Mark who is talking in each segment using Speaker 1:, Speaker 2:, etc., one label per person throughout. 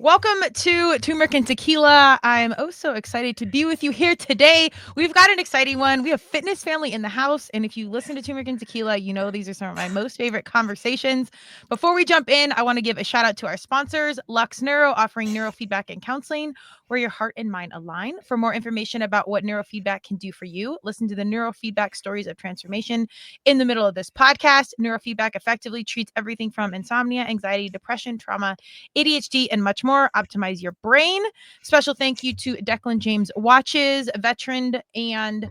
Speaker 1: Welcome to Turmeric and Tequila. I'm so excited to be with you here today. We've got an exciting one. We have fitness family in the house. And if you listen to Turmeric and Tequila, you know these are some of my most favorite conversations. Before we jump in, I want to give a shout out to our sponsors, Lux Neuro, offering neurofeedback and counseling where your heart and mind align. For more information about what neurofeedback can do for you, listen to the neurofeedback stories of transformation in the middle of this podcast. Neurofeedback effectively treats everything from insomnia, anxiety, depression, trauma, ADHD, and much more. Optimize your brain. Special thank you to Declan James Watches, veteran and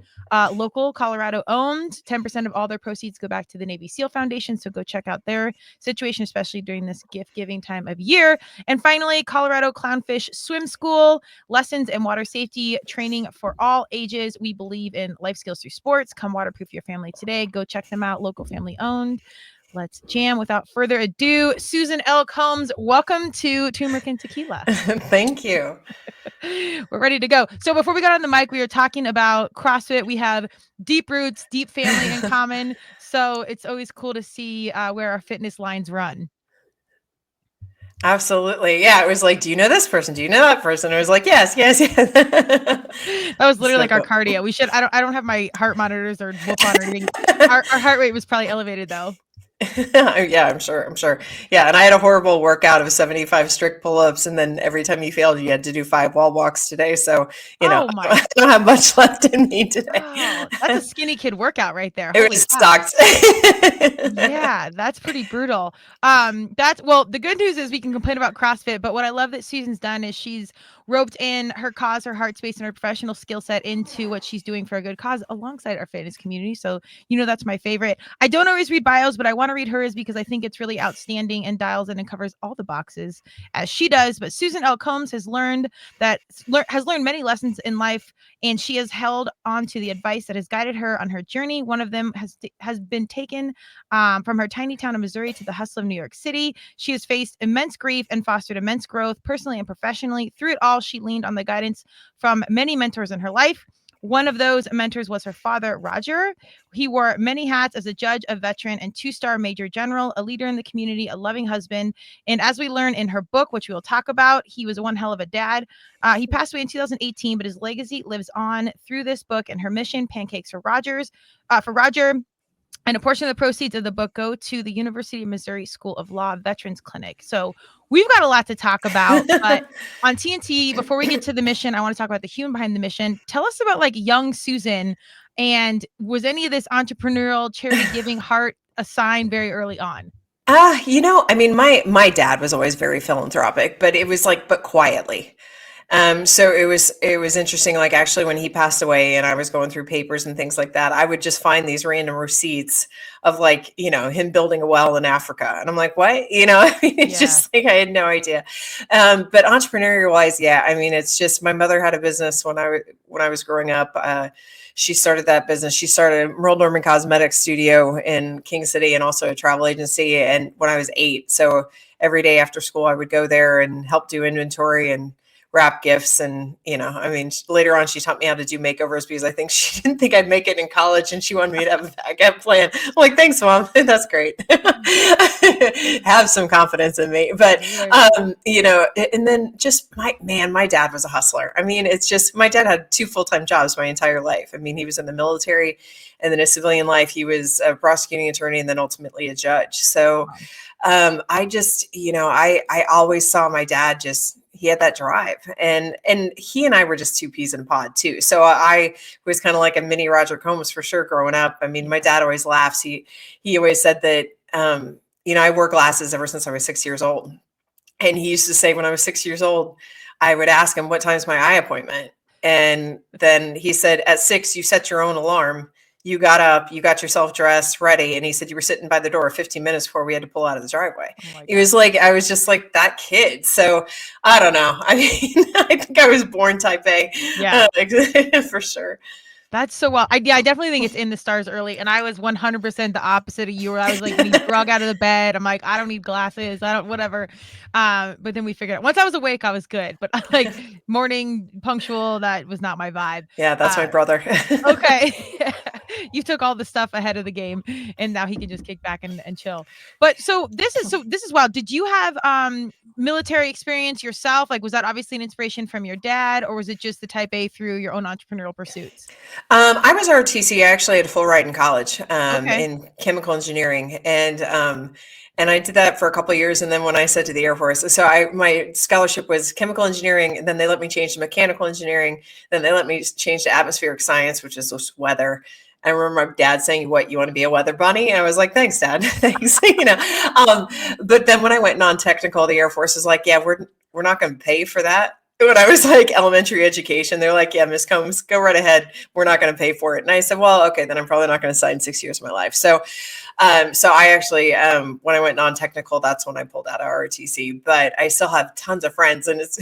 Speaker 1: local Colorado owned. 10% of all their proceeds go back to the Navy SEAL Foundation. So go check out their situation, especially during this gift giving time of year. And finally, Colorado Clownfish Swim School, lessons in water safety training for all ages. We believe in life skills through sports. Come waterproof your family today. Go check them out. Local family owned. Let's jam. Without further ado, Susan L. Combs, welcome to Turmeric and Tequila.
Speaker 2: Thank you.
Speaker 1: We're ready to go. So before we got on the mic, we were talking about CrossFit. We have deep roots, deep family in common. So it's always cool to see where our fitness lines run.
Speaker 2: Absolutely. Yeah. It was like, do you know this person? Do you know that person? I was like, yes.
Speaker 1: That was literally like our cardio. We should, I don't have my heart monitors or whoop on or anything. Our heart rate was probably elevated though.
Speaker 2: Yeah, I'm sure. Yeah. And I had a horrible workout of 75 strict pull-ups. And then every time you failed, you had to do 5 wall walks today. So, I don't have much left in me today.
Speaker 1: Oh, that's a skinny kid workout right there.
Speaker 2: It was stocked.
Speaker 1: Yeah, that's pretty brutal. The good news is we can complain about CrossFit, but what I love that Susan's done is she's roped in her cause, her heart space, and her professional skill set into what she's doing for a good cause alongside our fitness community. So, that's my favorite. I don't always read bios, but I want to read hers because I think it's really outstanding and dials in and covers all the boxes as she does. But Susan L. Combs has learned many lessons in life, and she has held on to the advice that has guided her on her journey. One of them has been taken from her tiny town of Missouri to the hustle of New York City. She has faced immense grief and fostered immense growth personally and professionally. Through it all, she leaned on the guidance from many mentors in her life. One of those mentors was her father, Roger. He wore many hats as a judge, a veteran, and 2-star major general, a leader in the community, a loving husband. And as we learn in her book, which we will talk about, he was one hell of a dad. He passed away in 2018, but his legacy lives on through this book and her mission, Pancakes for Roger. And a portion of the proceeds of the book go to the University of Missouri School of Law Veterans Clinic. So we've got a lot to talk about. But on TNT, before we get to the mission, I want to talk about the human behind the mission. Tell us about like young Susan. And was any of this entrepreneurial charity giving heart a sign very early on?
Speaker 2: My dad was always very philanthropic, but it was but quietly. So it was interesting. Like actually when he passed away and I was going through papers and things like that, I would just find these random receipts of him building a well in Africa. And I'm like, what? It's just like, I had no idea. But entrepreneurial wise, yeah, it's just, my mother had a business when I was growing up. She started that business. She started World Norman Cosmetics Studio in King City and also a travel agency. And when I was 8, so every day after school, I would go there and help do inventory and wrap gifts. And, later on, she taught me how to do makeovers because I think she didn't think I'd make it in college and she wanted me to have a backup plan. I'm like, thanks, Mom. That's great. Have some confidence in me. But, and then just my dad was a hustler. It's just, my dad had 2 full-time jobs my entire life. He was in the military and then his civilian life, he was a prosecuting attorney and then ultimately a judge. So I just, I always saw my dad he had that drive and he and I were just 2 peas in a pod too. So I was kind of like a mini Roger Combs for sure growing up. My dad always laughs. He always said that, I wore glasses ever since I was 6 years old. And he used to say when I was 6 years old, I would ask him, what time's my eye appointment? And then he said, at 6, you set your own alarm. You got up, you got yourself dressed, ready. And he said, you were sitting by the door 15 minutes before we had to pull out of the driveway. He was like, I was just like that kid. So I don't know. I think I was born type A.
Speaker 1: Yeah,
Speaker 2: for sure.
Speaker 1: That's so well. I definitely think it's in the stars early. And I was 100% the opposite of you, where I was like, when you drug out of the bed, I'm like, I don't need glasses. I don't, whatever. But then we figured out once I was awake, I was good. But like morning punctual, that was not my vibe.
Speaker 2: Yeah, that's my brother.
Speaker 1: Okay. you took all the stuff ahead of the game, and now he can just kick back and chill. But so this is wild. Did you have military experience yourself? Like, was that obviously an inspiration from your dad, or was it just the type A through your own entrepreneurial pursuits?
Speaker 2: I was ROTC. I actually had a full ride in college
Speaker 1: Okay.
Speaker 2: in chemical engineering, and I did that for a couple of years. And then when I said to the Air Force, so my scholarship was chemical engineering, and then they let me change to mechanical engineering. Then they let me change to atmospheric science, which is just weather. I remember my dad saying, "What, you want to be a weather bunny?" And I was like, "Thanks, Dad." Thanks, But then when I went non-technical, the Air Force was like, "Yeah, we're not going to pay for that." When I was like elementary education, they're like, "Yeah, Miss Combs, go right ahead. We're not going to pay for it." And I said, "Well, okay, then I'm probably not going to sign 6 years of my life." So I actually, when I went non-technical, that's when I pulled out of ROTC. But I still have tons of friends, and it's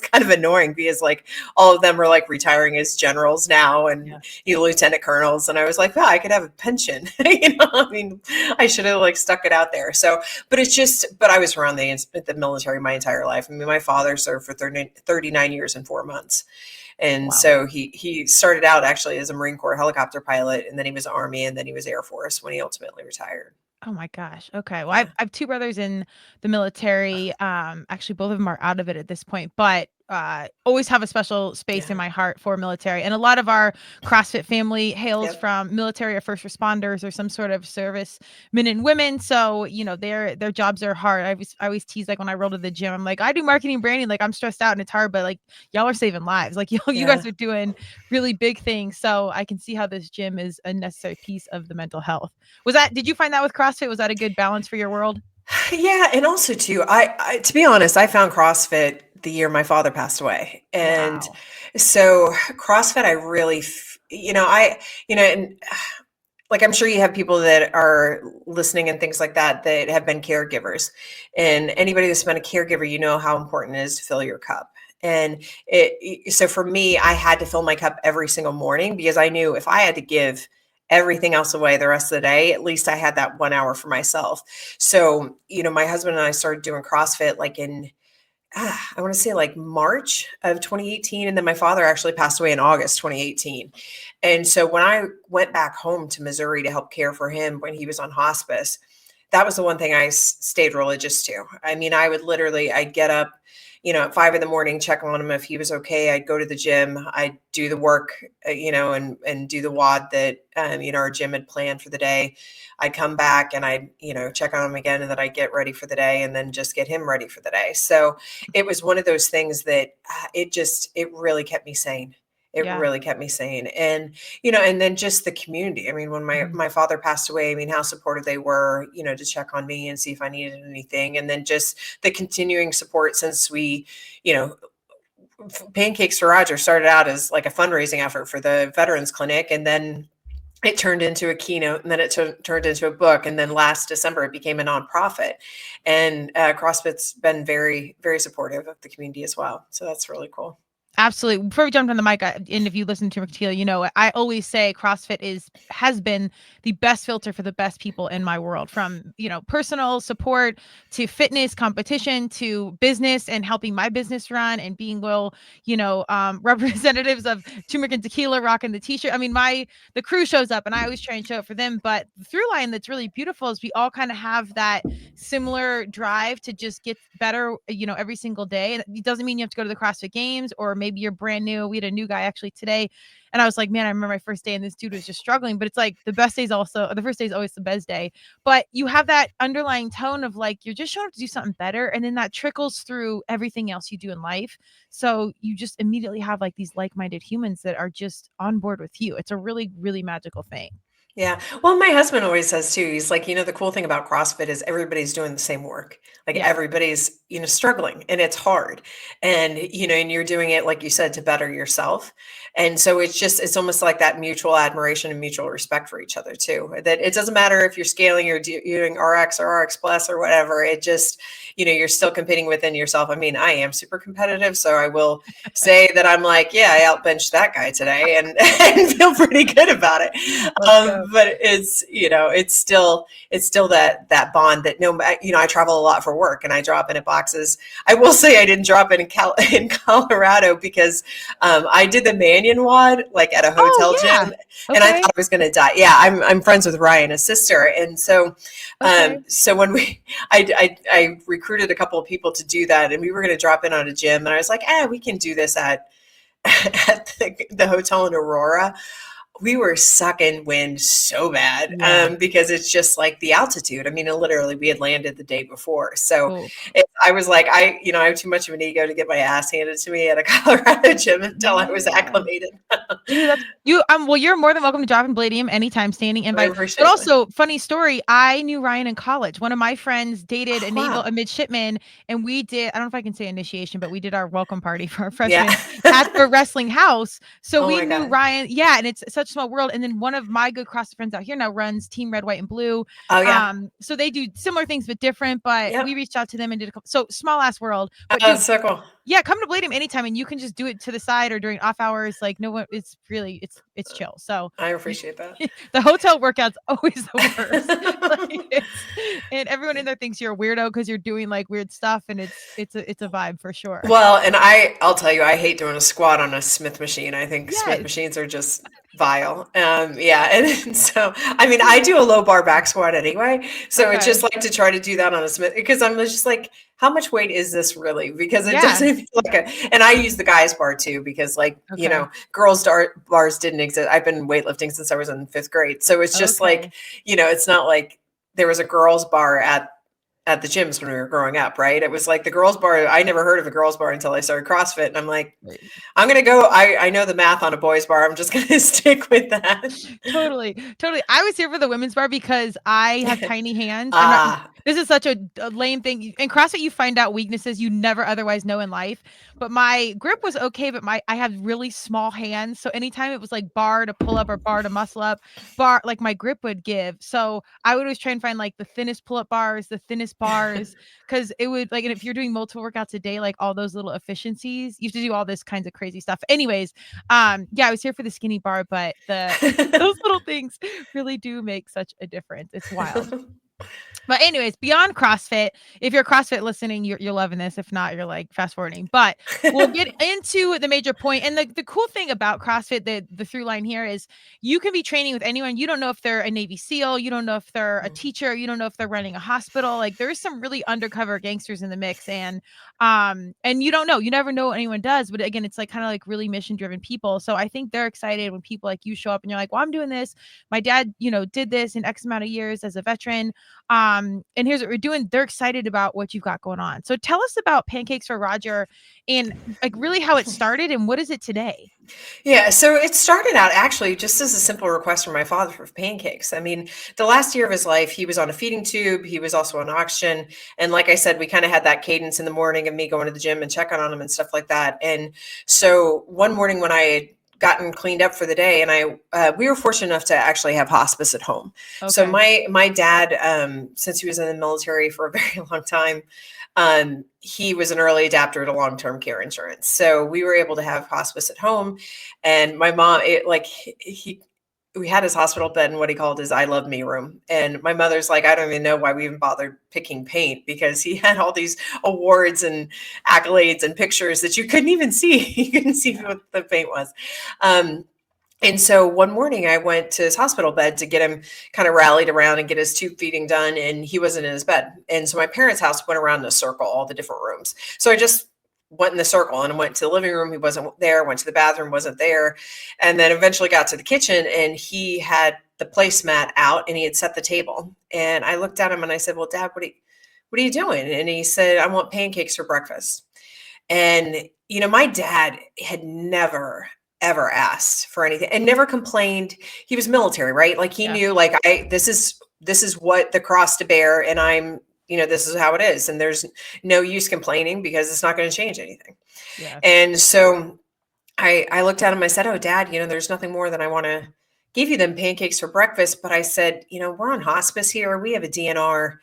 Speaker 2: kind of annoying because like all of them are like retiring as generals now and lieutenant colonels, and I was like, "Wow, I could have a pension." I mean, I should have like stuck it out there. So, but I was around the military my entire life. I mean, my father served for 39 years and 4 months. And
Speaker 1: Wow.
Speaker 2: so he started out actually as a Marine Corps helicopter pilot, and then he was Army, and then he was Air Force when he ultimately retired.
Speaker 1: Oh my gosh. Okay. Well,
Speaker 2: Yeah.
Speaker 1: I have two brothers in the military. Actually, both of them are out of it at this point, but always have a special space in
Speaker 2: Yeah.
Speaker 1: my heart for military. And a lot of our CrossFit family hails
Speaker 2: Yep.
Speaker 1: from military or first responders or some sort of service men and women. So their jobs are hard. I always tease like when I roll to the gym, I'm like, I do marketing and branding. Like I'm stressed out and it's hard, but like y'all are saving lives. Like you
Speaker 2: Yeah.
Speaker 1: guys are doing really big things. So I can see how this gym is a necessary piece of the mental health. Did you find that with CrossFit? Was that a good balance for your world?
Speaker 2: Yeah, and also too, I to be honest, I found CrossFit the year my father passed away, and
Speaker 1: Wow.
Speaker 2: so CrossFit, I really, and like I'm sure you have people that are listening and things like that that have been caregivers, and anybody that's been a caregiver, you know how important it is to fill your cup. And so for me, I had to fill my cup every single morning because I knew if I had to give everything else away the rest of the day, at least I had that 1 hour for myself. So, my husband and I started doing CrossFit like in I want to say like March of 2018. And then my father actually passed away in August 2018. And so when I went back home to Missouri to help care for him when he was on hospice, that was the one thing I stayed religious to. I mean, I'd get up, at 5 in the morning, check on him if he was okay. I'd go to the gym, I'd do the work, and do the WOD that, our gym had planned for the day. I'd come back and I'd, check on him again, and then I'd get ready for the day and then just get him ready for the day. So it was one of those things that it really kept me sane. It
Speaker 1: Yeah.
Speaker 2: really kept me sane. And then just the community. I mean, when my
Speaker 1: Mhm.
Speaker 2: my father passed away, I mean, how supportive they were, to check on me and see if I needed anything. And then just the continuing support since you know, Pancakes for Roger started out as like a fundraising effort for the Veterans Clinic, and then it turned into a keynote, and then it turned into a book, and then last December it became a nonprofit. And CrossFit's been very, very supportive of the community as well. So that's really cool.
Speaker 1: Absolutely. Before we jumped on the mic, and if you listen to Tequila, I always say CrossFit has been the best filter for the best people in my world, from personal support to fitness, competition to business, and helping my business run, and being loyal, representatives of Turmeric and Tequila, rocking the t-shirt. I mean, the crew shows up, and I always try and show up for them. But the through line that's really beautiful is we all kind of have that similar drive to just get better, every single day. And it doesn't mean you have to go to the CrossFit Games, or maybe you're brand new. We had a new guy actually today, and I was like, man, I remember my first day and this dude was just struggling. But it's like the first day is always the best day. But you have that underlying tone of like, you're just showing up to do something better. And then that trickles through everything else you do in life. So you just immediately have like these like-minded humans that are just on board with you. It's a really, really magical thing.
Speaker 2: Yeah. Well, my husband always says too, he's like, the cool thing about CrossFit is everybody's doing the same work. Like
Speaker 1: Yeah.
Speaker 2: everybody's, struggling, and it's hard. And you're doing it, like you said, to better yourself. And so it's almost like that mutual admiration and mutual respect for each other too. That it doesn't matter if you're scaling or doing RX or RX plus or whatever. It just, you're still competing within yourself. I mean, I am super competitive, so I will say that I'm like, yeah, I outbenched that guy today, and, and feel pretty good about it.
Speaker 1: Let's go.
Speaker 2: but it's still that bond that I travel a lot for work and I drop in at boxes. I will say I didn't drop in Colorado because I did the Manion WOD like at a
Speaker 1: Oh,
Speaker 2: hotel
Speaker 1: yeah.
Speaker 2: gym, and I
Speaker 1: Okay.
Speaker 2: thought I was going to die. Yeah, I'm friends with Ryan, his sister, and
Speaker 1: Okay.
Speaker 2: so when I recruited a couple of people to do that, and we were going to drop in on a gym, and I was like, we can do this at at the hotel in Aurora. We were sucking wind so bad
Speaker 1: Yeah.
Speaker 2: because it's just like the altitude. I mean, literally, we had landed the day before, so
Speaker 1: Oh,
Speaker 2: I was like, I have too much of an ego to get my ass handed to me at a Colorado gym until I was
Speaker 1: yeah.
Speaker 2: acclimated.
Speaker 1: Dude, that's you. Well, you're more than welcome to drop in Palladium anytime, standing
Speaker 2: I
Speaker 1: invite. But
Speaker 2: appreciate that.
Speaker 1: also, funny story. I knew Ryan in college. One of my friends dated
Speaker 2: Oh,
Speaker 1: a
Speaker 2: wow.
Speaker 1: midshipman, and we did. I don't know if I can say initiation, but we did our welcome party for our
Speaker 2: Yeah.
Speaker 1: freshmen at the wrestling house. So
Speaker 2: Oh
Speaker 1: we
Speaker 2: my
Speaker 1: knew
Speaker 2: God.
Speaker 1: Ryan. Yeah, and it's such a small world. And then one of my good CrossFit friends out here now runs Team Red, White, and Blue.
Speaker 2: Oh yeah.
Speaker 1: So they do similar things but different. But we
Speaker 2: Yep.
Speaker 1: reached out to them and did a couple. So small ass world.
Speaker 2: Oh,
Speaker 1: But dude,
Speaker 2: that's so cool.
Speaker 1: yeah, come to Palladium anytime, and you can just do it to the side or during off hours. Like no one, it's really it's chill. So
Speaker 2: I appreciate that.
Speaker 1: the hotel workout's always the worst. And everyone in there thinks you're a weirdo because you're doing like weird stuff, and it's a vibe for sure.
Speaker 2: Well, and I'll tell you, I hate doing a squat on a Smith machine. I think Smith
Speaker 1: Yes.
Speaker 2: machines are just vile. Yeah, and so I mean, I do a low bar back squat anyway, so it's
Speaker 1: Okay.
Speaker 2: just like to try to do that on a Smith because I'm just like, how much weight is this really? Because it
Speaker 1: Yeah.
Speaker 2: doesn't feel like and I use the guys bar too because
Speaker 1: Okay.
Speaker 2: girls bars didn't exist. I've been weightlifting since I was in fifth grade, so it's just like,
Speaker 1: Okay.
Speaker 2: it's not like there was a girls bar at the gyms when we were growing up, right? It was like the girls bar. I never heard of a girls bar until I started CrossFit. And I'm like,
Speaker 1: Right.
Speaker 2: I'm going to go. I know the math on a boys bar. I'm just going to stick with that.
Speaker 1: Totally, totally. I was here for the women's bar because I have tiny hands. I'm not.
Speaker 2: Ah,
Speaker 1: This is such a lame thing. In CrossFit, you find out weaknesses you never otherwise know in life. But my grip was okay, but I have really small hands. So anytime it was like bar to pull up or bar to muscle up, bar like my grip would give. So I would always try and find like the thinnest pull up bars, the thinnest bars, because it would like. And if you're doing multiple workouts a day, like all those little efficiencies, you have to do all this kinds of crazy stuff. Anyways, yeah, I was here for the skinny bar, but the those little things really do make such a difference. It's wild. But anyways, beyond CrossFit, if you're CrossFit listening, you're loving this. If not, you're like fast forwarding. But we'll get into the major point. And the cool thing about CrossFit, the through line here is you can be training with anyone. You don't know if they're a Navy SEAL, you don't know if they're a teacher, you don't know if they're running a hospital. Like there's some really undercover gangsters in the mix. And you don't know. You never know what anyone does. But again, it's like kind of like really mission driven people. So I think they're excited when people like you show up and you're like, well, I'm doing this. My dad, did this in X amount of years as a veteran. And here's what we're doing. They're excited about what you've got going on. So tell us about Pancakes for Roger and like really how it started and what is it today?
Speaker 2: Yeah, so it started out actually just as a simple request from my father for pancakes. I mean, the last year of his life, he was on a feeding tube. He was also on oxygen. And like I said, we kind of had that cadence in the morning of me going to the gym and checking on him and stuff like that. And so one morning when I had gotten cleaned up for the day, and we were fortunate enough to actually have hospice at home. So
Speaker 1: Okay.
Speaker 2: my dad, since he was in the military for a very long time, he was an early adapter to long-term care insurance. So we were able to have hospice at home. And my mom, we had his hospital bed in what he called his I love me room. And my mother's like, I don't even know why we even bothered picking paint because he had all these awards and accolades and pictures that you couldn't even see. You couldn't see
Speaker 1: Yeah.
Speaker 2: what the paint was. And so one morning I went to his hospital bed to get him kind of rallied around and get his tube feeding done. And he wasn't in his bed. And so my parents' house went around in a circle, all the different rooms. So I just went in the circle and went to the living room. He wasn't there, went to the bathroom, wasn't there. And then eventually got to the kitchen and he had the placemat out and he had set the table. And I looked at him and I said, well, Dad, what are you doing? And he said, I want pancakes for breakfast. And, my dad had never, ever asked for anything and never complained. He was military, right? Like he
Speaker 1: Yeah.
Speaker 2: knew like this is what the cross to bear. And this is how it is. And there's no use complaining because it's not going to change anything.
Speaker 1: Yeah.
Speaker 2: And so I looked at him, I said, oh, Dad, there's nothing more than I want to give you them pancakes for breakfast. But I said, we're on hospice here. We have a DNR.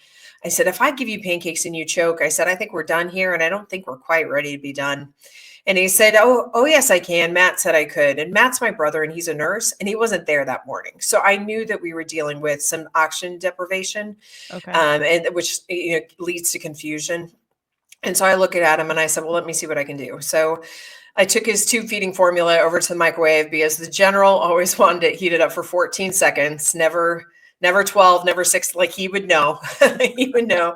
Speaker 2: I said, if I give you pancakes and you choke, I said, I think we're done here. And I don't think we're quite ready to be done. And he said, oh, yes, I can. Matt said I could. And Matt's my brother and he's a nurse and he wasn't there that morning. So I knew that we were dealing with some oxygen deprivation,
Speaker 1: Okay.
Speaker 2: and which leads to confusion. And so I looked at him and I said, well, let me see what I can do. So I took his tube feeding formula over to the microwave because the general always wanted it heated up for 14 seconds, never 12, never 6, like he would know. He would know.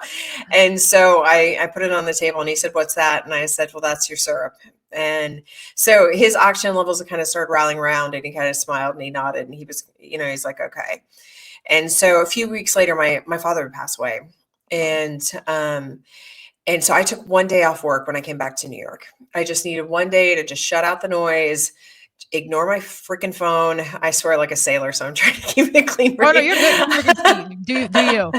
Speaker 2: And so I put it on the table and he said, what's that? And I said, well, that's your syrup. And so his oxygen levels kind of started rallying around and he kind of smiled and he nodded and he was, he's like, okay. And so a few weeks later, my father would pass away. And so I took one day off work when I came back to New York. I just needed one day to just shut out the noise, ignore my freaking phone. I swear like a sailor, so I'm trying to keep it clean.
Speaker 1: Oh no, you're good. You're good. Do you?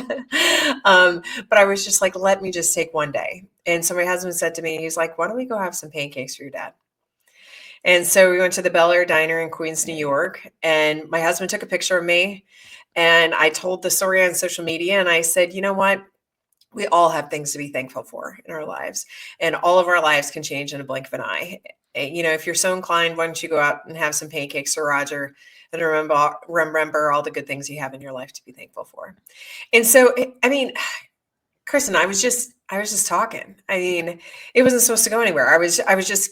Speaker 2: But I was just like, let me just take one day. And so my husband said to me, he's like, why don't we go have some pancakes for your dad? And so we went to the Bel Air Diner in Queens, New York. And my husband took a picture of me. And I told the story on social media. And I said, you know what? We all have things to be thankful for in our lives. And all of our lives can change in a blink of an eye. If you're so inclined, why don't you go out and have some pancakes for Roger and remember all the good things you have in your life to be thankful for. And so, Kristen, I was just talking. I mean, it wasn't supposed to go anywhere. I was just,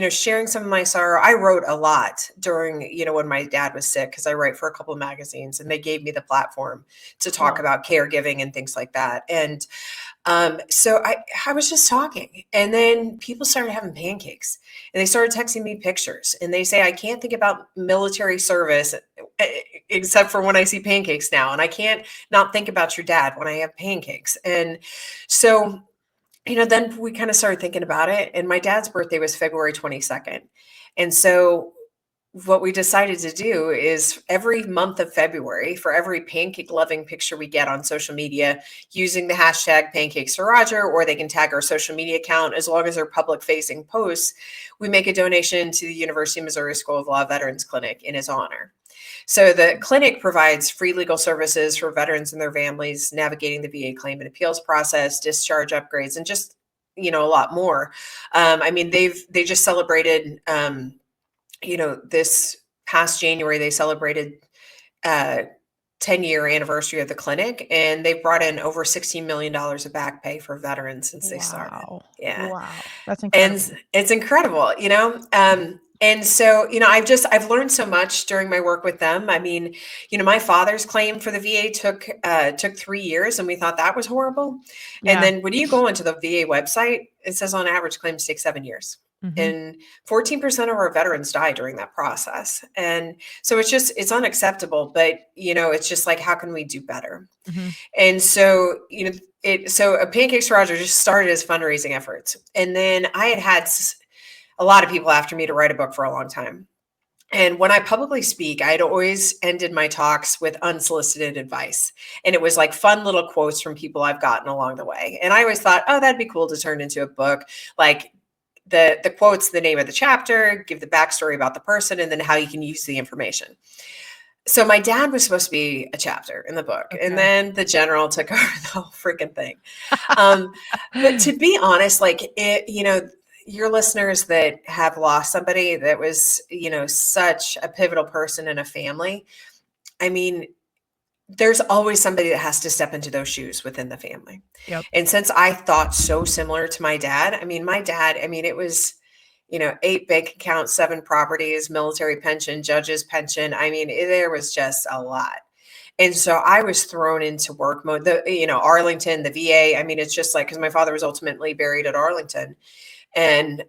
Speaker 2: sharing some of my sorrow. I wrote a lot during, when my dad was sick, because I write for a couple of magazines and they gave me the platform to talk about caregiving and things like that. And so I was just talking, and then people started having pancakes and they started texting me pictures and they say, I can't think about military service except for when I see pancakes now. And I can't not think about your dad when I have pancakes. And so, then we kind of started thinking about it. And my dad's birthday was February 22nd. And so what we decided to do is every month of February, for every pancake loving picture we get on social media, using the hashtag pancakes for Roger, or they can tag our social media account, as long as they're public facing posts, we make a donation to the University of Missouri School of Law Veterans Clinic in his honor. So the clinic provides free legal services for veterans and their families, navigating the VA claim and appeals process, discharge upgrades, and just, a lot more. They just celebrated, this past January, they celebrated 10-year anniversary of the clinic, and they brought in over $16 million of back pay for veterans since they started. Yeah.
Speaker 1: Wow. That's incredible.
Speaker 2: And it's incredible, and so, I've learned so much during my work with them. I mean, my father's claim for the VA took 3 years, and we thought that was horrible.
Speaker 1: Yeah.
Speaker 2: And then when you go into the VA website, it says on average claims take 7 years.
Speaker 1: Mhm.
Speaker 2: And 14% of our veterans die during that process. And so it's unacceptable, but it's just like, how can we do better?
Speaker 1: Mhm.
Speaker 2: And so, so a Pancakes for Roger just started as fundraising efforts. And then I had a lot of people after me to write a book for a long time. And when I publicly speak, I'd always ended my talks with unsolicited advice. And it was like fun little quotes from people I've gotten along the way. And I always thought, oh, that'd be cool to turn into a book. Like the quotes, the name of the chapter, give the backstory about the person, and then how you can use the information. So my dad was supposed to be a chapter in the book. Okay. And then the general took over the whole freaking thing. But to be honest, your listeners that have lost somebody that was, such a pivotal person in a family, I mean, there's always somebody that has to step into those shoes within the family.
Speaker 1: Yep.
Speaker 2: And since I thought so similar to my dad, it was, 8 bank accounts, 7 properties, military pension, judge's pension. There was just a lot. And so I was thrown into work mode, Arlington, the VA. It's just like, because my father was ultimately buried at Arlington. And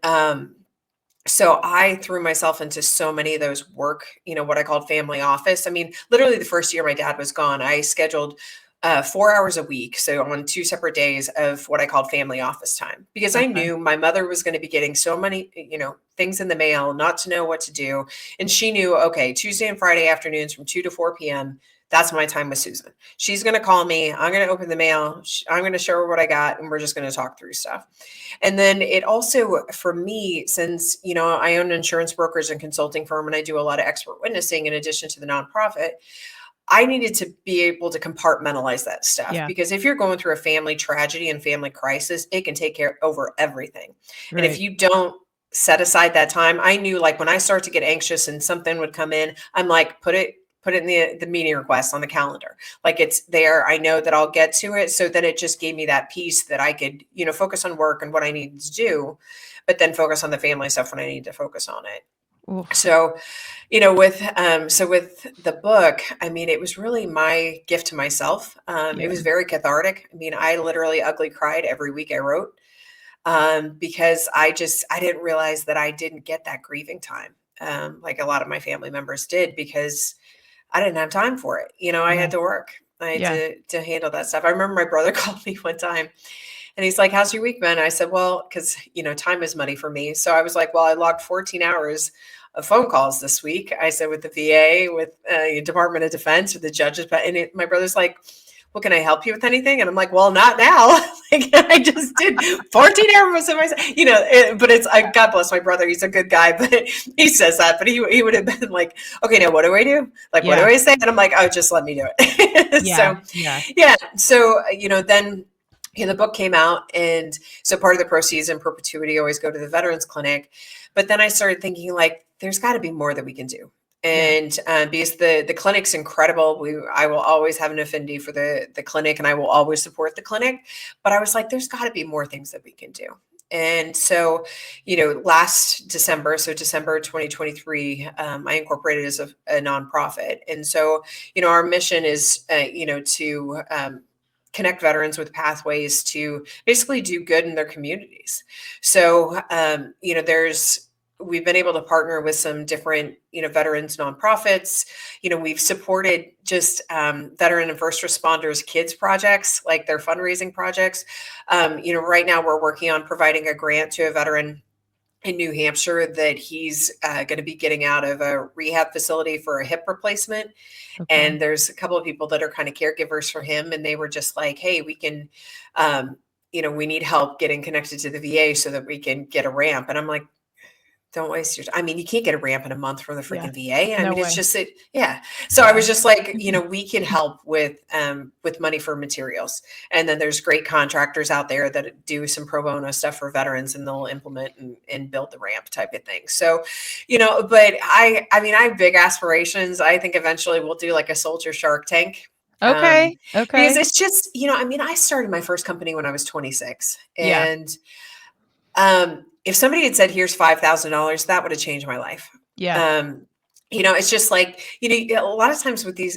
Speaker 2: so I threw myself into so many of those work, what I called family office. Literally the first year my dad was gone, I scheduled 4 hours a week. So on 2 separate days of what I called family office time, because I knew my mother was going to be getting so many, things in the mail, not to know what to do. And she knew, okay, Tuesday and Friday afternoons from 2 to 4 p.m., that's my time with Susan. She's going to call me. I'm going to open the mail. I'm going to show her what I got, and we're just going to talk through stuff. And then it also, for me, since, I own an insurance brokerage and consulting firm, and I do a lot of expert witnessing in addition to the nonprofit, I needed to be able to compartmentalize that stuff,
Speaker 1: Yeah.
Speaker 2: because if you're going through a family tragedy and family crisis, it can take care over everything. And if
Speaker 1: Right.
Speaker 2: you don't set aside that time, I knew, like, when I start to get anxious and something would come in, I'm like, put it in the meeting request on the calendar. Like, it's there. I know that I'll get to it. So then it just gave me that peace that I could, focus on work and what I needed to do, but then focus on the family stuff when I need to focus on it.
Speaker 1: Oof.
Speaker 2: So, with the book, I mean, it was really my gift to myself. It
Speaker 1: Yeah.
Speaker 2: was very cathartic. I mean, I literally ugly cried every week I wrote, because I didn't realize that I didn't get that grieving time, like a lot of my family members did, because I didn't have time for it. I
Speaker 1: Yeah.
Speaker 2: had to work. I had
Speaker 1: Yeah.
Speaker 2: to handle that stuff. I remember my brother called me one time and he's like, "How's your week been?" I said, "Well," because, time is money for me. So I was like, "Well, I logged 14 hours of phone calls this week." I said, "With the VA, with Department of Defense, with the judges." My brother's like, "Well, can I help you with anything?" And I'm like, "Well, not now." Like, I just did 14 hours of myself, but it's, God bless my brother. He's a good guy, but he says that, but he would have been like, "Okay, now what do I do? Like, what do
Speaker 1: Yeah.
Speaker 2: I say?" And I'm like, "Oh, just let me do it."
Speaker 1: Yeah.
Speaker 2: So,
Speaker 1: Yeah.
Speaker 2: yeah. So, then, the book came out, and so part of the proceeds in perpetuity always go to the Veterans Clinic. But then I started thinking, like, there's got to be more that we can do.
Speaker 1: Yeah.
Speaker 2: And because the clinic's incredible, I will always have an affinity for the clinic, and I will always support the clinic. But I was like, there's got to be more things that we can do. And so, last December, so December 2023, I incorporated as a nonprofit. And so, our mission is, to connect veterans with pathways to basically do good in their communities. So, we've been able to partner with some different, veterans nonprofits. We've supported just veteran and first responders kids projects, like their fundraising projects. Right now we're working on providing a grant to a veteran in New Hampshire that he's going to be getting out of a rehab facility for a hip replacement.
Speaker 1: Okay.
Speaker 2: And there's a couple of people that are kind of caregivers for him. And they were just like, "Hey, we can, we need help getting connected to the VA so that we can get a ramp." And I'm like, "Don't waste your time." I mean, you can't get a ramp in a month from the
Speaker 1: Yeah.
Speaker 2: freaking VA. I
Speaker 1: No
Speaker 2: mean, it's
Speaker 1: way.
Speaker 2: just it. Yeah. So I
Speaker 1: Yeah.
Speaker 2: was just like, we can help with money for materials. And then there's great contractors out there that do some pro bono stuff for veterans, and they'll implement and build the ramp type of thing. So, but I mean, I have big aspirations. I think eventually we'll do like a soldier Shark Tank.
Speaker 1: Okay.
Speaker 2: Because
Speaker 1: Okay.
Speaker 2: it's just, I mean, I started my first company when I was 26,
Speaker 1: Yeah.
Speaker 2: and if somebody had said, "Here's $5,000," that would have changed my life.
Speaker 1: Yeah.
Speaker 2: Um, it's just like, a lot of times with these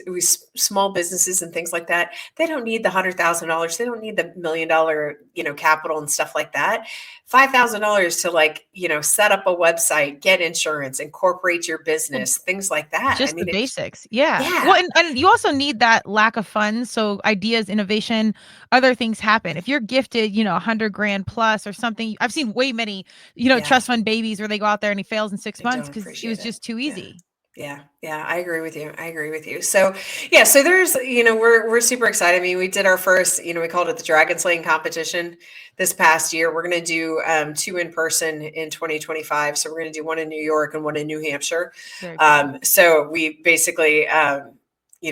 Speaker 2: small businesses and things like that, they don't need the $100,000. They don't need the $1 million, capital and stuff like that. $5,000 to, like, set up a website, get insurance, incorporate your
Speaker 1: Well,
Speaker 2: business, things like that. I
Speaker 1: just the
Speaker 2: mean, it's,
Speaker 1: basics. Yeah.
Speaker 2: yeah,
Speaker 1: Well, and you also need that lack of funds. So ideas, innovation, other things happen. If you're gifted, 100 grand plus or something, I've seen way many,
Speaker 2: yeah.
Speaker 1: trust fund babies where they go out there and he fails in 6 months
Speaker 2: Don't
Speaker 1: because it was
Speaker 2: appreciate it.
Speaker 1: just too
Speaker 2: Yeah.
Speaker 1: easy.
Speaker 2: Yeah. Yeah. I agree with you. I agree with you. So, yeah, so there's, we're super excited. I mean, we did our first, we called it the dragon slaying competition this past year. We're going to do 2 in person in 2025. So we're going to do one in New York and one in New Hampshire.
Speaker 1: Very cool.
Speaker 2: So we basically,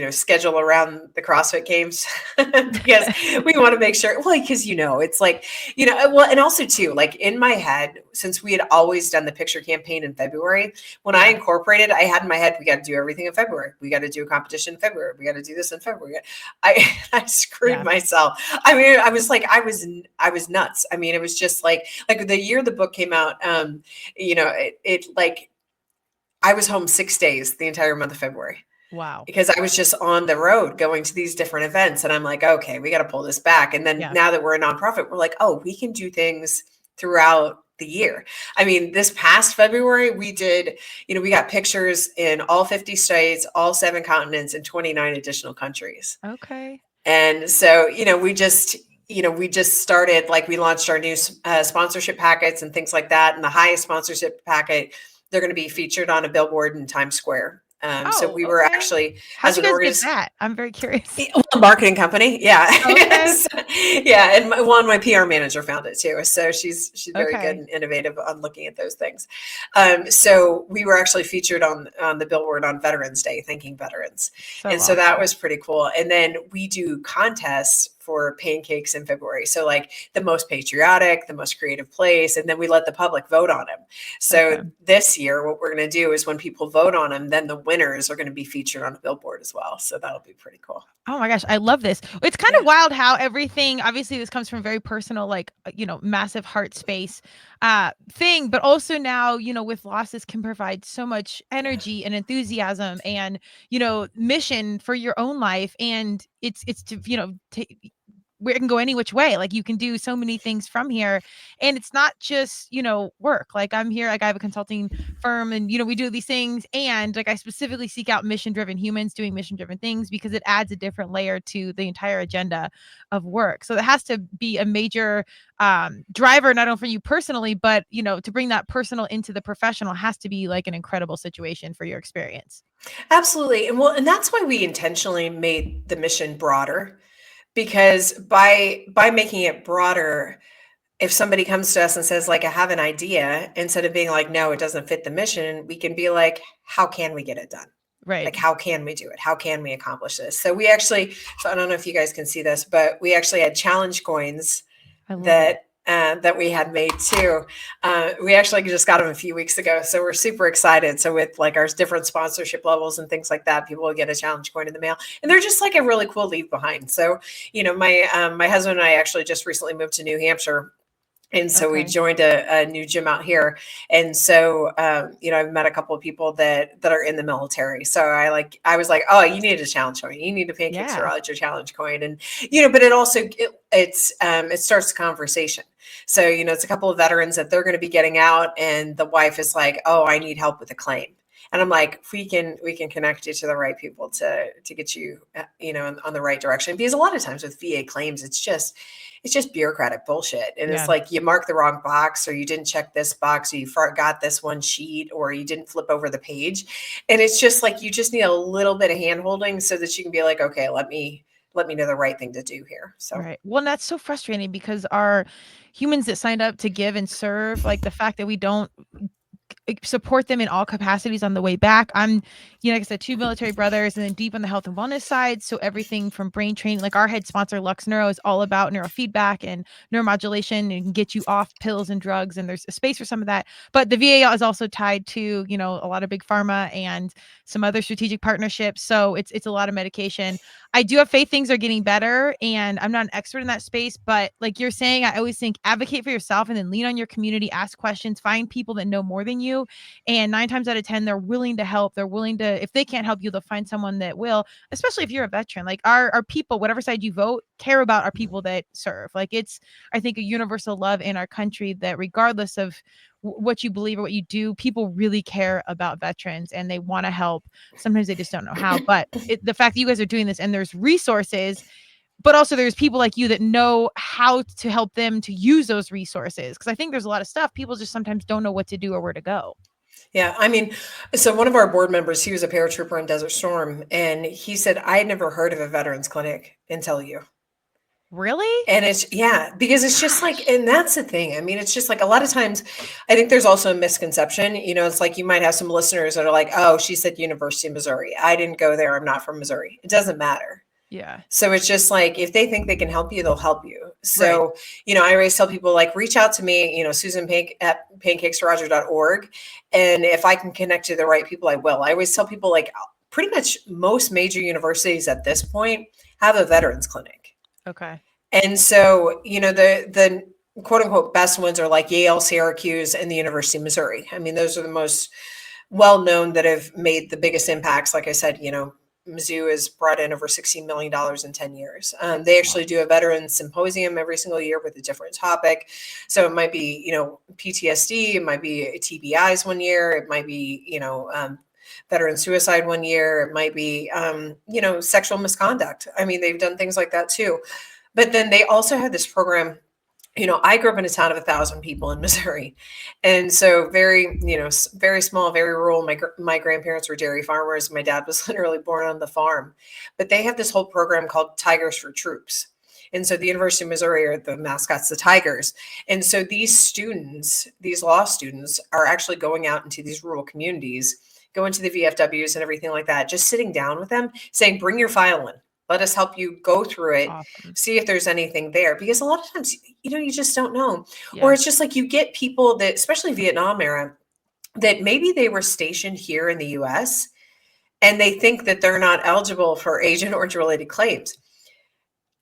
Speaker 2: schedule around the CrossFit games because we want to make sure, well, because, it's like, well, and also too, like, in my head, since we had always done the picture campaign in February, when I
Speaker 1: Yeah.
Speaker 2: incorporated, I had in my head, we got to do everything in February. We got to do a competition in February. We got to do this in February. I screwed
Speaker 1: Yeah.
Speaker 2: myself. I mean, I was like, I was nuts. I mean, it was just like the year the book came out, it like, I was home 6 days the entire month of February,
Speaker 1: Wow.
Speaker 2: because I was just on the road going to these different events. And I'm like, okay, we got to pull this back. And then
Speaker 1: Yeah.
Speaker 2: now that we're a nonprofit, we're like, oh, we can do things throughout the year. I mean, this past February, we did, we got pictures in all 50 states, all 7 continents, and 29 additional countries.
Speaker 1: Okay.
Speaker 2: And so, we just started, like, we launched our new sponsorship packets and things like that. And the highest sponsorship packet, they're going to be featured on a billboard in Times Square. So
Speaker 1: Oh,
Speaker 2: we were
Speaker 1: okay.
Speaker 2: actually,
Speaker 1: How'd
Speaker 2: as
Speaker 1: you
Speaker 2: an
Speaker 1: guys get
Speaker 2: organization,
Speaker 1: that? I'm very curious.
Speaker 2: a marketing company. Yeah.
Speaker 1: Okay.
Speaker 2: Yeah. And my PR manager found it too. So she's very good
Speaker 1: Okay.
Speaker 2: and innovative on looking at those things. So we were actually featured on the billboard on Veterans Day, thanking veterans.
Speaker 1: So
Speaker 2: And so that
Speaker 1: awesome.
Speaker 2: was pretty cool. And then we do contests for pancakes in February. So like the most patriotic, the most creative place, and then we let the public vote on them.
Speaker 1: Okay.
Speaker 2: So this year, what we're going to do is when people vote on them, then the winners are going to be featured on a billboard as well. So that'll be pretty cool.
Speaker 1: Oh my gosh, I love this. It's kind
Speaker 2: Yeah.
Speaker 1: of wild how everything, obviously this comes from very personal, like, massive heart space thing, but also now, with losses can provide so much energy and enthusiasm and, mission for your own life. And it's to, where it can go any which way. Like you can do so many things from here. And it's not just, work. Like I'm here, like I have a consulting firm and we do these things, and like I specifically seek out mission driven humans doing mission driven things because it adds a different layer to the entire agenda of work. So it has to be a major driver, not only for you personally, but to bring that personal into the professional has to be like an incredible situation for your experience.
Speaker 2: Absolutely. And that's why we intentionally made the mission broader, because by making it broader, if somebody comes to us and says like I have an idea, instead of being like no, it doesn't fit the mission, we can be like how can we get it done?
Speaker 1: Right.
Speaker 2: Like how can we do it? How can we accomplish this? So we actually, so I don't know if you guys can see this, but we actually had challenge coins
Speaker 1: I love it.
Speaker 2: that we had made too. We actually just got them a few weeks ago, so we're super excited. So with like our different sponsorship levels and things like that, people will get a challenge coin in the mail, and they're just like a really cool leave behind. So my husband and I actually just recently moved to New Hampshire. And so we
Speaker 1: Okay.
Speaker 2: joined a new gym out here. And so, I've met a couple of people that are in the military. So I was like, oh, you need a challenge coin. You need a Pancakes
Speaker 1: Yeah.
Speaker 2: Roger challenge coin. And, but it also, it starts a conversation. So, it's a couple of veterans that they're going to be getting out, and the wife is like, oh, I need help with a claim. And I'm like, we can connect you to the right people to get you, on the right direction. Because a lot of times with VA claims, it's just bureaucratic bullshit. And it's
Speaker 1: Yeah.
Speaker 2: like you mark the wrong box, or you didn't check this box, or you forgot this one sheet, or you didn't flip over the page. And it's just like you just need a little bit of hand holding so that you can be like, okay, let me know the right thing to do here. So
Speaker 1: Right. Well, and that's so frustrating because our humans that signed up to give and serve, like the fact that we don't support them in all capacities on the way back. I'm, like I said, two military brothers and then deep on the health and wellness side. So everything from brain training, like our head sponsor, Lux Neuro, is all about neurofeedback and neuromodulation and can get you off pills and drugs. And there's a space for some of that. But the VA is also tied to, a lot of big pharma and some other strategic partnerships. So it's a lot of medication. I do have faith things are getting better, and I'm not an expert in that space, but like you're saying, I always think advocate for yourself and then lean on your community, ask questions, find people that know more than you. And 9 times out of 10, they're willing to help. They're willing to, if they can't help you, they'll find someone that will, especially if you're a veteran. Like our people, whatever side you vote, care about our people that serve. Like it's, I think, a universal love in our country that regardless of what you believe or what you do, people really care about veterans and they want to help. Sometimes they just don't know how. But the fact that you guys are doing this and there's resources, but also there's people like you that know how to help them to use those resources. Because I think there's a lot of stuff people just sometimes don't know what to do or where to go.
Speaker 2: yeah, I mean, so one of our board members, he was a paratrooper in Desert Storm, and he said I had never heard of a veterans clinic until you.
Speaker 1: Really?
Speaker 2: And it's, yeah, because it's just like,
Speaker 1: Gosh.
Speaker 2: and that's the thing. I mean, it's just like a lot of times, I think there's also a misconception. It's like you might have some listeners that are like, oh, she said University of Missouri. I didn't go there. I'm not from Missouri. It doesn't matter.
Speaker 1: Yeah.
Speaker 2: So it's just like if they think they can help you, they'll help you.
Speaker 1: Right.
Speaker 2: So, I always tell people like reach out to me, Susan at pancakesroger.org. And if I can connect to the right people, I will. I always tell people like pretty much most major universities at this point have a veterans clinic.
Speaker 1: Okay.
Speaker 2: And so, the quote unquote best ones are like Yale, Syracuse, and the University of Missouri. I mean, those are the most well known that have made the biggest impacts. Like I said, Mizzou has brought in over $16 million in 10 years. They actually do a veterans symposium every single year with a different topic. So it might be, PTSD, it might be TBIs one year, it might be, veteran suicide one year, it might be, sexual misconduct. I mean, they've done things like that too. But then they also have this program I grew up in a town of 1,000 people in Missouri, and so very, very small, very rural. My grandparents were dairy farmers. My dad was literally born on the farm, but they have this whole program called Tigers for Troops. And so the University of Missouri are the mascots, the Tigers. And so these students, these law students, are actually going out into these rural communities, going to the VFWs and everything like that, just sitting down with them, saying, "Bring your file in. Let us help you go through it,
Speaker 1: Awesome.
Speaker 2: see if there's anything there." Because a lot of times, you just don't know. Or
Speaker 1: Yeah.
Speaker 2: it's just like you get people that, especially Vietnam era, that maybe they were stationed here in the US and they think that they're not eligible for Agent Orange related claims.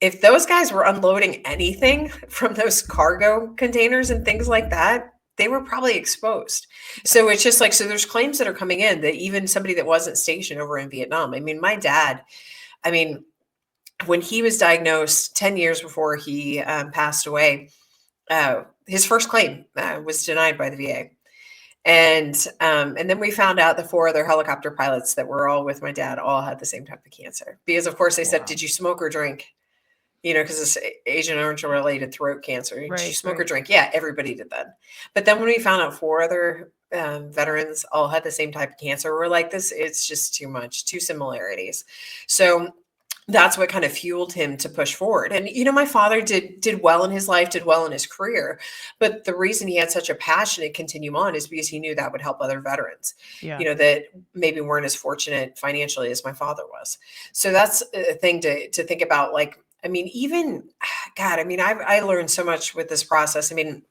Speaker 2: If those guys were unloading anything from those cargo containers and things like that, they were probably exposed. So it's just like, so there's claims that are coming in that even somebody that wasn't stationed over in Vietnam. I mean, my dad, I mean, when he was diagnosed 10 years before he passed away, his first claim was denied by the VA. And then we found out the 4 other helicopter pilots that were all with my dad all had the same type of cancer. Because, of course, they said,
Speaker 1: Wow.
Speaker 2: "Did you smoke or drink?" Because it's Agent Orange related throat cancer. Did you smoke or drink? Yeah, everybody did that. But then when we found out 4 other veterans all had the same type of cancer, we're like, it's just too much, too similarities. So that's what kind of fueled him to push forward. And, my father did well in his life, did well in his career. But the reason he had such a passion to continue on is because he knew that would help other veterans,
Speaker 1: Yeah.
Speaker 2: that maybe weren't as fortunate financially as my father was. So that's a thing to think about. Like, I mean, even God, I mean, I learned so much with this process. I mean,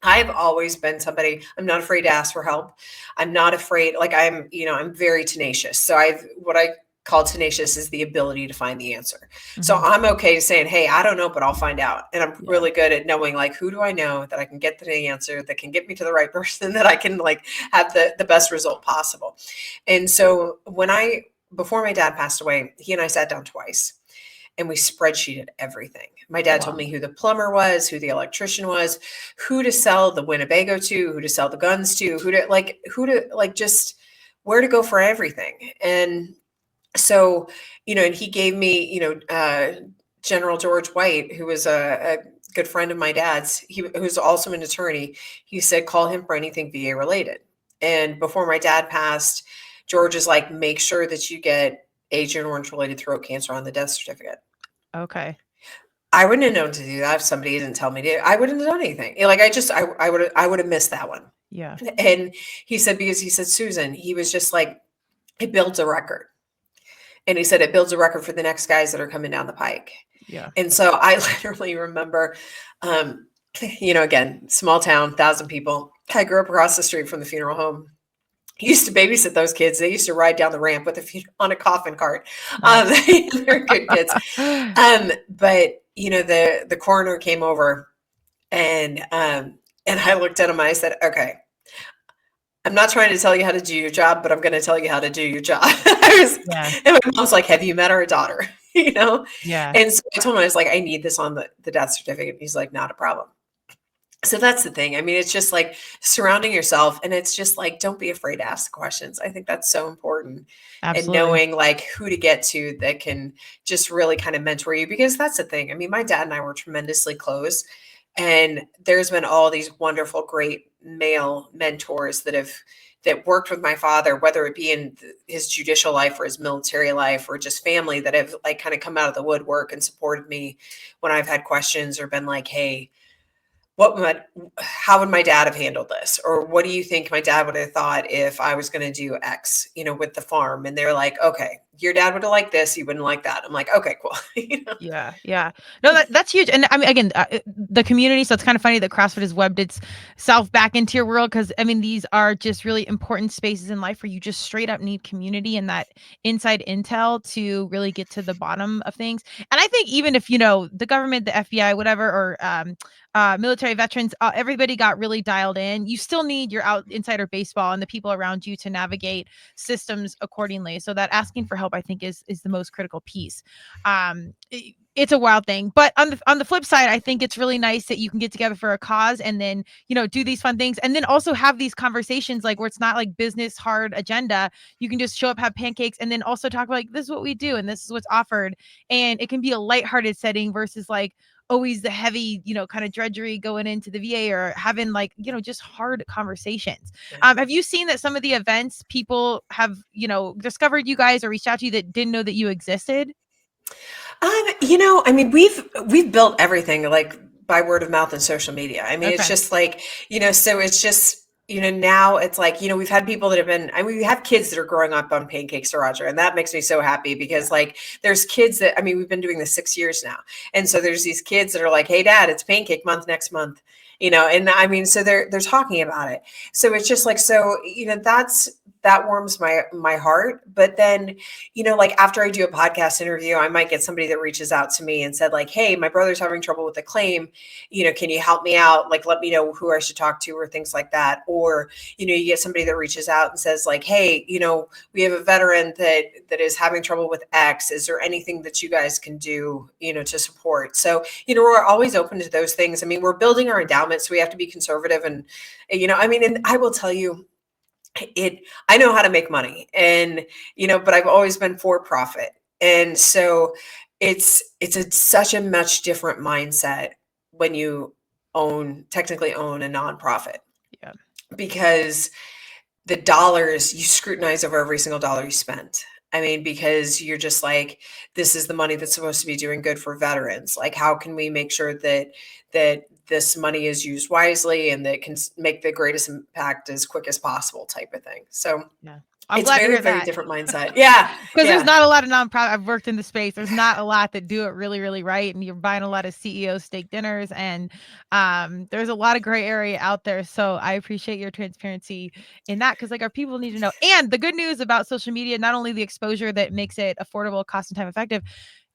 Speaker 2: I've always been somebody, I'm not afraid to ask for help. I'm not afraid, like I'm very tenacious. So what I call tenacious is the ability to find the answer. So I'm okay saying, "Hey, I don't know, but I'll find out." And I'm really good at knowing, like, who do I know that I can get to the answer, that can get me to the right person, that I can like have the best result possible. And so before my dad passed away, he and I sat down twice and we spreadsheeted everything. My dad told me who the plumber was, who the electrician was, who to sell the Winnebago to, who to sell the guns to, who to just where to go for everything. And so, and he gave me, General George White, who was a good friend of my dad's, who's also an attorney. He said, "Call him for anything VA related." And before my dad passed, George is like, "Make sure that you get Agent Orange related throat cancer on the death certificate."
Speaker 1: Okay.
Speaker 2: I wouldn't have known to do that if somebody didn't tell me to. I wouldn't have done anything. Like I would have missed that one.
Speaker 1: Yeah.
Speaker 2: And he said, because he said, "Susan," he was just like, "It builds a record." And he said, "It builds a record for the next guys that are coming down the pike."
Speaker 1: Yeah.
Speaker 2: And so I literally remember, again, small town, 1,000 people. I grew up across the street from the funeral home. He used to babysit those kids. They used to ride down the ramp on a coffin cart.
Speaker 1: Nice.
Speaker 2: They're good kids. But the coroner came over, and I looked at him and I said, "Okay, I'm not trying to tell you how to do your job, but I'm going to tell you how to do your job."
Speaker 1: Yeah.
Speaker 2: And my mom's like, "Have you met our daughter?"
Speaker 1: Yeah.
Speaker 2: And so I told him, I was like, "I need this on the death certificate." He's like, "Not a problem." So that's the thing. I mean, it's just like surrounding yourself, and it's just like, don't be afraid to ask questions. I think that's so important. And
Speaker 1: Absolutely.
Speaker 2: knowing like who to get to that can just really kind of mentor you, because that's the thing. I mean, my dad and I were tremendously close, and there's been all these wonderful, great male mentors that worked with my father, whether it be in his judicial life or his military life or just family, that have like kind of come out of the woodwork and supported me when I've had questions or been like, "Hey, how would my dad have handled this?" Or, "What do you think my dad would have thought if I was going to do X, with the farm?" And they're like, "Okay, your dad would have liked this. He wouldn't like that." I'm like, "Okay, cool."
Speaker 1: Yeah, yeah. No, that's huge. And I mean, again, the community. So it's kind of funny that CrossFit has webbed itself back into your world, because I mean, these are just really important spaces in life where you just straight up need community and that inside intel to really get to the bottom of things. And I think even if the government, the FBI, whatever, or military veterans, everybody got really dialed in, you still need your insider baseball and the people around you to navigate systems accordingly. So that asking for help, I think, is the most critical piece. It's a wild thing, but on the flip side, I think it's really nice that you can get together for a cause and then do these fun things, and then also have these conversations like where it's not like business hard agenda. You can just show up, have pancakes, and then also talk about like, this is what we do and this is what's offered, and it can be a lighthearted setting versus like, always the heavy, kind of drudgery going into the VA or having like, just hard conversations.
Speaker 2: Yeah.
Speaker 1: Have you seen that some of the events people have, discovered you guys or reached out to you that didn't know that you existed?
Speaker 2: I mean, we've built everything like by word of mouth and social media. I mean, it's
Speaker 1: Okay.
Speaker 2: just like, so it's just, now it's like, we've had people that have been, I mean, we have kids that are growing up on Pancakes, Roger, and that makes me so happy because like there's kids that, I mean, we've been doing this 6 years now. And so there's these kids that are like, hey dad, it's Pancake month next month, and I mean, so they're talking about it. So it's just like, so, that warms my heart. But then, like after I do a podcast interview, I might get somebody that reaches out to me and said like, hey, my brother's having trouble with the claim. Can you help me out? Like, let me know who I should talk to or things like that. Or, you get somebody that reaches out and says like, hey, we have a veteran that is having trouble with X. Is there anything that you guys can do, to support? So, we're always open to those things. I mean, we're building our endowment, so we have to be conservative and, I mean, and I will tell you, I know how to make money and, but I've always been for profit. And so it's such a much different mindset when you technically own a nonprofit.
Speaker 1: Yeah.
Speaker 2: Because the dollars, you scrutinize over every single dollar you spend. I mean, because you're just like, this is the money that's supposed to be doing good for veterans. Like, how can we make sure that this money is used wisely and that can make the greatest impact as quick as possible type of thing. So
Speaker 1: Yeah. I'm
Speaker 2: it's
Speaker 1: glad to
Speaker 2: very,
Speaker 1: hear
Speaker 2: very
Speaker 1: that.
Speaker 2: different mindset. Yeah.
Speaker 1: Because there's
Speaker 2: Yeah.
Speaker 1: not a lot of nonprofit. I've worked in the space. There's not a lot that do it really, really right. And you're buying a lot of CEO steak dinners. And there's a lot of gray area out there. So I appreciate your transparency in that because like our people need to know. And the good news about social media, not only the exposure that makes it affordable, cost and time effective,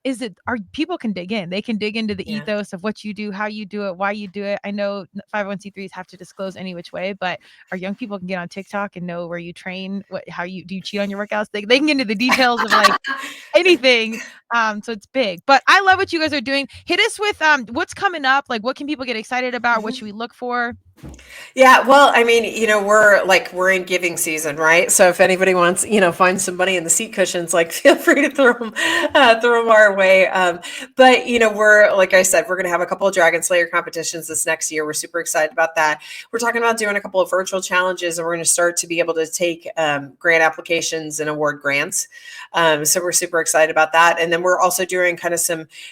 Speaker 1: is that our people can dig in. They can dig into the
Speaker 2: Yeah.
Speaker 1: ethos of what you do, how you do it, why you do it. I know 501c3s have to disclose any which way, but our young people can get on TikTok and know where you train, how you do you cheat on your workouts. They can get into the details of like anything. So it's big. But I love what you guys are doing. Hit us with what's coming up. Like what can people get excited about? What should we look for?
Speaker 2: Yeah, well, I mean, we're in giving season, right? So if anybody wants, find some money in the seat cushions, like feel free to throw them our way. But we're like I said, we're going to have a couple of Dragon Slayer competitions this next year. We're super excited about that. We're talking about doing a couple of virtual challenges, and we're going to start to be able to take grant applications and award grants. So we're super excited about that. And then we're also doing kind of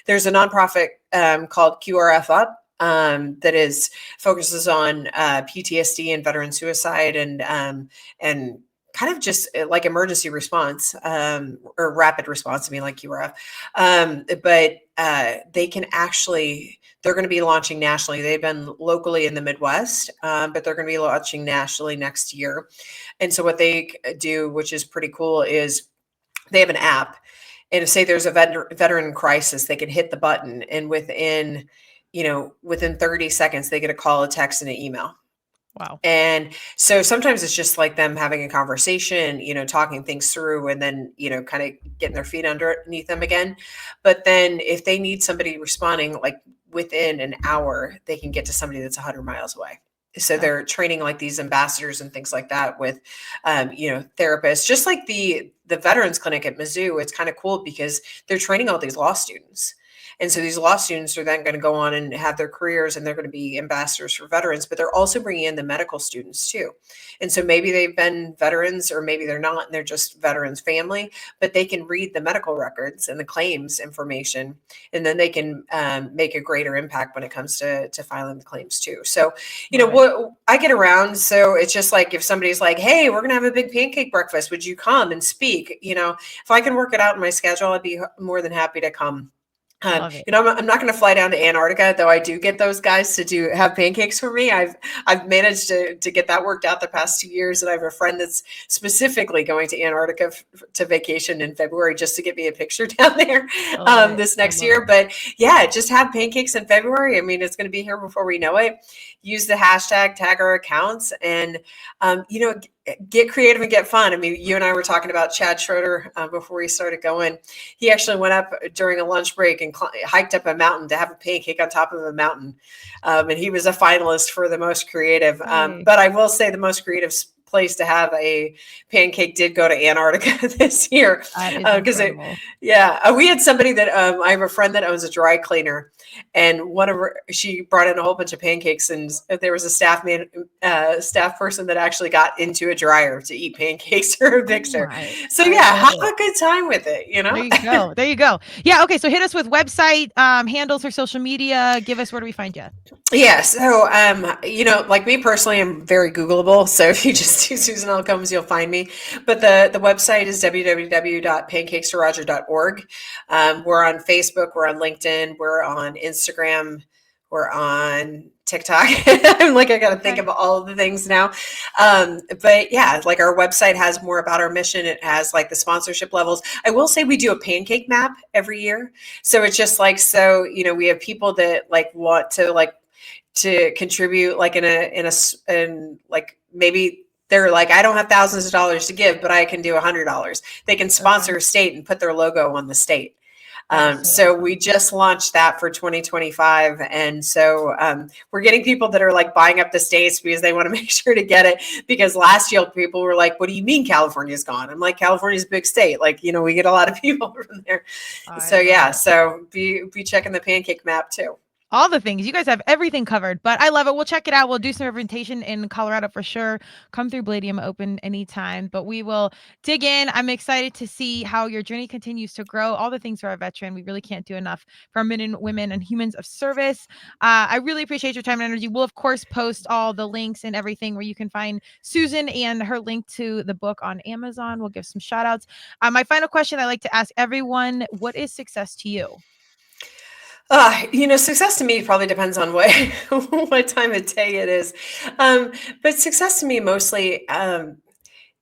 Speaker 2: there's a nonprofit called QRF Up. That focuses on PTSD and veteran suicide and kind of just like emergency response or rapid response. I mean, like URF, but they can they're going to be launching nationally. They've been locally in the Midwest, but they're going to be launching nationally next year. And so what they do, which is pretty cool, is they have an app. And if say there's a veteran crisis, they can hit the button and within 30 seconds, they get a call, a text, and an email.
Speaker 1: Wow.
Speaker 2: And so sometimes it's just like them having a conversation, talking things through and then, kind of getting their feet underneath them again. But then if they need somebody responding like within an hour, they can get to somebody that's 100 miles away. So they're training like these ambassadors and things like that with, therapists, just like the veterans clinic at Mizzou. It's kind of cool because they're training all these law students. And so these law students are then going to go on and have their careers and they're going to be ambassadors for veterans, but they're also bringing in the medical students too. And so maybe they've been veterans or maybe they're not, and they're just veterans family, but they can read the medical records and the claims information, and then they can make a greater impact when it comes to filing the claims too. So, what I get around. So it's just like, if somebody's like, hey, we're going to have a big pancake breakfast, would you come and speak? If I can work it out in my schedule, I'd be more than happy to come.
Speaker 1: Love it.
Speaker 2: I'm not going to fly down to Antarctica, though I do get those guys to have pancakes for me. I've managed to get that worked out the past 2 years, and I have a friend that's specifically going to Antarctica to vacation in February just to get me a picture down there this next year. But yeah, just have pancakes in February. I mean, it's going to be here before we know it. Use the hashtag, tag our accounts, and get creative and get fun. I mean, you and I were talking about Chad Schroeder before we started going. He actually went up during a lunch break and hiked up a mountain to have a pancake on top of a mountain. And he was a finalist for the most creative. But I will say the most creative place to have a pancake did go to Antarctica this year.
Speaker 1: That is incredible.
Speaker 2: We had somebody that I have a friend that owns a dry cleaner. and she brought in a whole bunch of pancakes, and there was a staff person that actually got into a dryer to eat pancakes for a
Speaker 1: Oh
Speaker 2: picture.
Speaker 1: my,
Speaker 2: So
Speaker 1: I
Speaker 2: yeah,
Speaker 1: love
Speaker 2: have
Speaker 1: it.
Speaker 2: a good time with it, you
Speaker 1: There
Speaker 2: know?
Speaker 1: you go. There you go. Yeah. Okay. So hit us with website handles for social media. Give us where do we find you?
Speaker 2: Yeah, so like me personally, I'm very Googleable. So if you just do Susan L. Combs, you'll find me. But the website is www.pancakestorroger.org. We're on Facebook, we're on LinkedIn, we're on Instagram, we're on TikTok. I'm like, I got to think
Speaker 1: Okay.
Speaker 2: of all of the things now. But yeah, like our website has more about our mission. It has like the sponsorship levels. I will say we do a pancake map every year. So it's just like, so, we have people that like want to contribute like in like maybe they're like, I don't have thousands of dollars to give, but I can do $100. They can
Speaker 1: Okay.
Speaker 2: sponsor a state and put their logo on the state.
Speaker 1: That is so
Speaker 2: So we
Speaker 1: awesome.
Speaker 2: just launched that for 2025. And so we're getting people that are like buying up the states because they want to make sure to get it. Because last year people were like, what do you mean California's gone? I'm like, California's a big state. Like, we get a lot of people from there.
Speaker 1: I
Speaker 2: So
Speaker 1: love
Speaker 2: yeah,
Speaker 1: it.
Speaker 2: so be checking the pancake map too.
Speaker 1: All the things. You guys have everything covered, but I love it. We'll check it out. We'll do some representation in Colorado for sure. Come through Bladium open anytime, but we will dig in. I'm excited to see how your journey continues to grow. All the things for our veteran. We really can't do enough for our men and women and humans of service. I really appreciate your time and energy. We'll, of course, post all the links and everything where you can find Susan and her link to the book on Amazon. We'll give some shout outs. My final question I like to ask everyone: what is success to you?
Speaker 2: Success to me probably depends on what what time of day it is. But success to me mostly,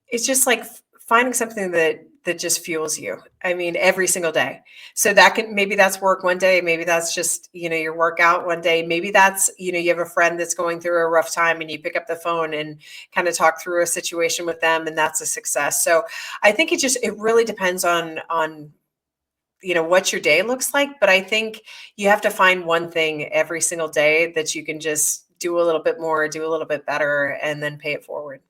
Speaker 2: it's just like finding something that just fuels you. I mean, every single day. So maybe that's work one day, maybe that's just, your workout one day. Maybe that's, you have a friend that's going through a rough time and you pick up the phone and kind of talk through a situation with them, and that's a success. So I think it really depends on what your day looks like, but I think you have to find one thing every single day that you can just do a little bit more, do a little bit better, and then pay it forward.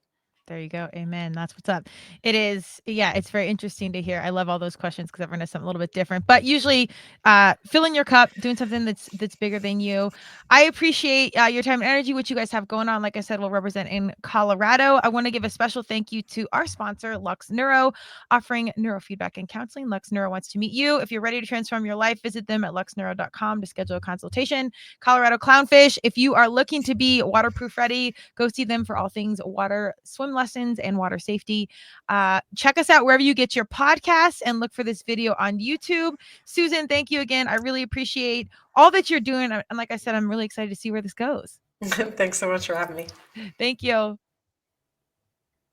Speaker 1: There you go. Amen. That's what's up. It is, yeah, it's very interesting to hear. I love all those questions because everyone has something a little bit different. But usually filling your cup, doing something that's bigger than you. I appreciate your time and energy, what you guys have going on. Like I said, we'll represent in Colorado. I want to give a special thank you to our sponsor, Lux Neuro, offering neurofeedback and counseling. Lux Neuro wants to meet you. If you're ready to transform your life, visit them at luxneuro.com to schedule a consultation. Colorado Clownfish, if you are looking to be waterproof ready, go see them for all things water, swim lessons, and water safety. Check us out wherever you get your podcasts and look for this video on YouTube. Susan, thank you again. I really appreciate all that you're doing. And like I said, I'm really excited to see where this goes.
Speaker 2: Thanks so much for having me.
Speaker 1: Thank you.